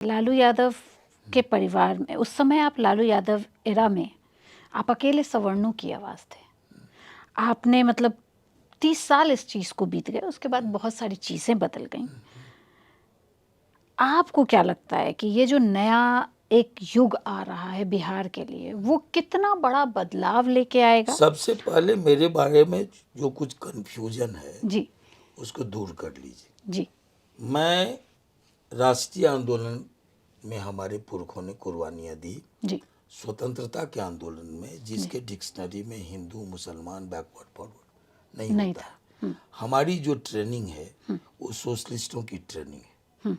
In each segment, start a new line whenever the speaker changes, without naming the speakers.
लालू यादव के परिवार में उस समय आप लालू यादव एरा में आप अकेले सवर्णों की आवाज़ थे। आपने मतलब 30 साल इस चीज़ को बीत गए, उसके बाद बहुत सारी चीज़ें बदल गईं। आपको क्या लगता है कि ये जो नया एक युग आ रहा है बिहार के लिए, वो कितना बड़ा बदलाव लेके आएगा?
सबसे पहले मेरे बारे में जो कुछ कन्फ्यूजन है
जी
उसको दूर कर लीजिए।
जी
मैं राष्ट्रीय आंदोलन में हमारे पुरखों ने कुर्बानियाँ दी,
जी
स्वतंत्रता के आंदोलन में, जिसके डिक्शनरी में हिंदू मुसलमान बैकवर्ड फॉरवर्ड नहीं
नहीं
होता
था।
है। हमारी जो ट्रेनिंग है वो सोशलिस्टों की ट्रेनिंग है।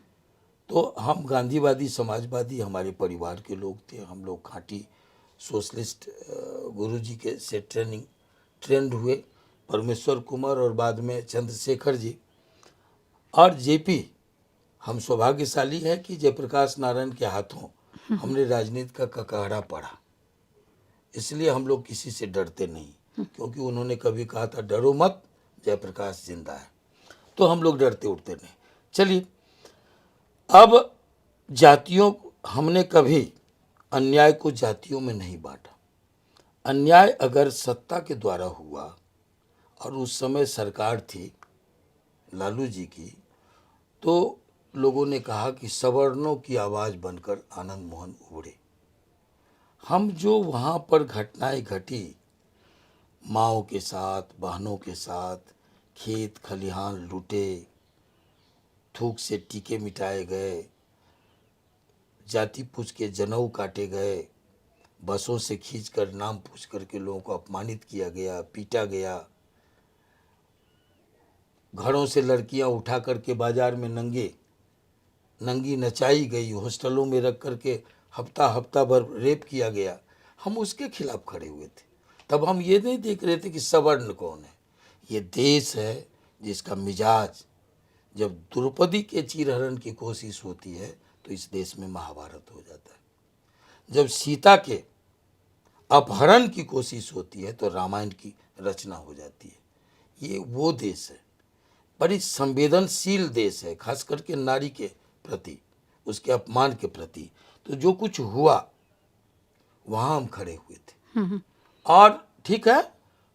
तो हम गांधीवादी समाजवादी हमारे परिवार के लोग थे, हम लोग खाँटी सोशलिस्ट गुरुजी के से ट्रेंड हुए। परमेश्वर कुमार और बाद में चंद्रशेखर जी और जेपी, हम सौभाग्यशाली हैं कि जयप्रकाश नारायण के हाथों हमने राजनीति का ककाड़ा पढ़ा, इसलिए हम लोग किसी से डरते नहीं, क्योंकि उन्होंने कभी कहा था डरो मत, जयप्रकाश जिंदा है, तो हम लोग डरते उठते नहीं। चलिए, अब जातियों, हमने कभी अन्याय को जातियों में नहीं बांटा। अन्याय अगर सत्ता के द्वारा हुआ, और उस समय सरकार थी लालू जी की, तो लोगों ने कहा कि सवर्णों की आवाज़ बनकर आनंद मोहन उभरे। हम जो वहाँ पर घटनाएं घटी, माओ के साथ, बहनों के साथ, खेत खलिहान लूटे, थूक से टीके मिटाए गए, जाति पूछ के जनेऊ काटे गए, बसों से खींचकर नाम पूछ करके लोगों को अपमानित किया गया, पीटा गया, घरों से लड़कियां उठा करके बाजार में नंगी नचाई गई, हॉस्टलों में रख करके हफ्ता हफ्ता भर रेप किया गया, हम उसके खिलाफ खड़े हुए थे। तब हम ये नहीं देख रहे थे कि सवर्ण कौन है। ये देश है जिसका मिजाज, जब द्रौपदी के चीरहरण की कोशिश होती है तो इस देश में महाभारत हो जाता है। जब सीता के अपहरण की कोशिश होती है तो रामायण की रचना हो जाती है। ये वो देश है, बड़ी संवेदनशील देश है, खास करके नारी के प्रति, उसके अपमान के प्रति। तो जो कुछ हुआ वहाँ हम खड़े हुए थे, और ठीक है,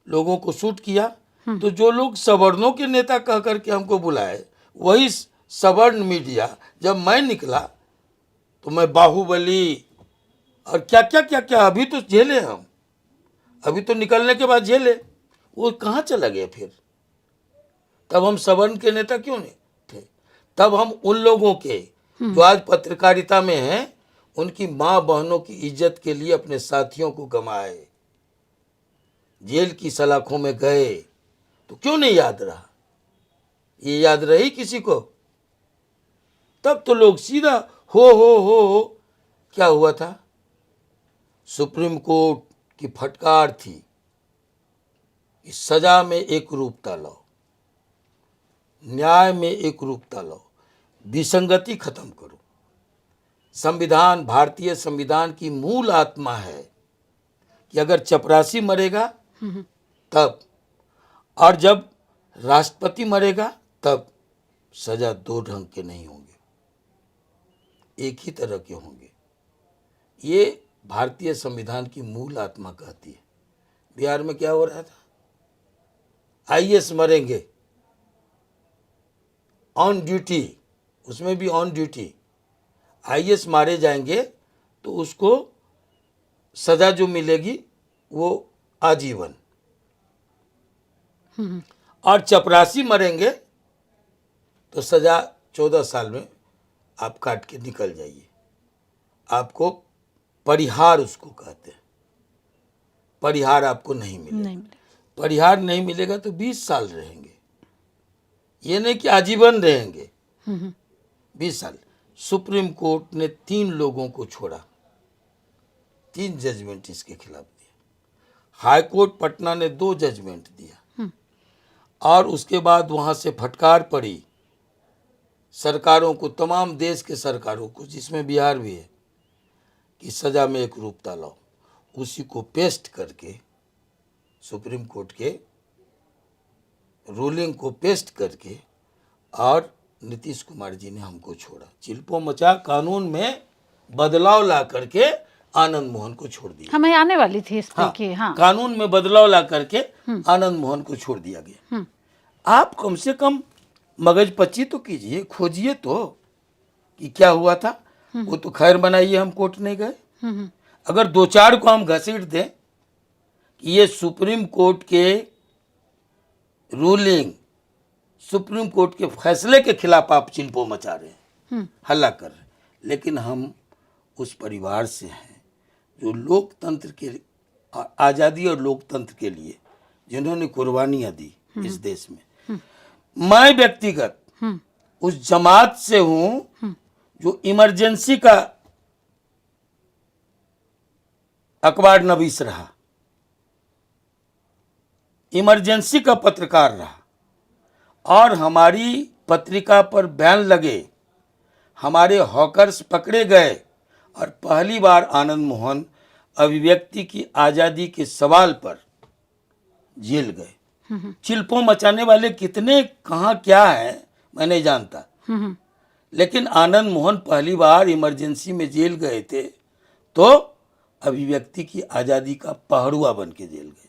लोगों को शूट किया। तो जो लोग सवर्णों के नेता कह करके हमको बुलाए, वही सवर्ण मीडिया, जब मैं निकला तो मैं बाहुबली और क्या क्या क्या क्या, अभी तो झेले हम, अभी तो निकलने के बाद झेले, वो कहाँ चला गया फिर? तब हम सवर्ण के नेता क्यों नहीं थे? तब हम उन लोगों के जो आज पत्रकारिता में हैं, उनकी माँ बहनों की इज्जत के लिए अपने साथियों को गंवाए, जेल की सलाखों में गए, तो क्यों नहीं याद रहा? ये याद रही किसी को? तब तो लोग सीधा हो। क्या हुआ था? सुप्रीम कोर्ट की फटकार थी कि सजा में एक रूपता लाओ, न्याय में एक रूपता लाओ, विसंगति खत्म करो। संविधान, भारतीय संविधान की मूल आत्मा है कि अगर चपरासी मरेगा तब, और जब राष्ट्रपति मरेगा तब सजा दो ढंग के नहीं होंगे, एक ही तरह के होंगे। ये भारतीय संविधान की मूल आत्मा कहती है। बिहार में क्या हो रहा था? आईएएस मरेंगे ऑन ड्यूटी, उसमें भी ऑन ड्यूटी, आईएएस मारे जाएंगे तो उसको सजा जो मिलेगी वो आजीवन, और चपरासी मरेंगे तो सजा 14 साल में आप काट के निकल जाइए। आपको परिहार उसको कहते हैं, परिहार आपको नहीं मिलेगा। परिहार नहीं मिलेगा तो 20 साल रहेंगे, ये नहीं कि आजीवन रहेंगे, 20 साल। सुप्रीम कोर्ट ने 3 लोगों को छोड़ा, 3 जजमेंट इसके खिलाफ दिया। हाई कोर्ट पटना ने 2 जजमेंट दिया, और उसके बाद वहां से फटकार पड़ी सरकारों को, तमाम देश के सरकारों को, जिसमें बिहार भी है, कि सजा में एक रूपता लाओ। उसी को पेस्ट करके, सुप्रीम कोर्ट के रूलिंग को पेस्ट करके, और नीतीश कुमार जी ने हमको छोड़ा। चिल्पो मचा कानून में बदलाव ला करके आनंद मोहन को छोड़ दिया।
हमें आने वाली थी इस पे
हाँ,
कि हाँ
कानून में बदलाव ला करके आनंद मोहन को छोड़ दिया गया। आप कम से कम मगजपच्ची तो कीजिए, खोजिए तो कि क्या हुआ था। वो तो खैर बनाइए, हम कोर्ट नहीं गए। अगर दो चार को हम घसीट दें कि ये सुप्रीम कोर्ट के रूलिंग, सुप्रीम कोर्ट के फैसले के खिलाफ आप चिल्पो मचा रहे हैं, हल्ला कर रहे हैं, लेकिन हम उस परिवार से हैं जो लोकतंत्र के, आज़ादी और लोकतंत्र के लिए जिन्होंने कुर्बानियां दी इस देश में। मैं व्यक्तिगत उस जमात से हूं जो इमरजेंसी का अखबार नवीस रहा, इमरजेंसी का पत्रकार रहा, और हमारी पत्रिका पर बैन लगे, हमारे हॉकर्स पकड़े गए, और पहली बार आनंद मोहन अभिव्यक्ति की आज़ादी के सवाल पर जेल गए। चिल्पो मचाने वाले कितने कहाँ क्या है मैं नहीं जानता, लेकिन आनंद मोहन पहली बार इमरजेंसी में जेल गए थे तो अभिव्यक्ति की आज़ादी का पहरुआ बन के जेल गए।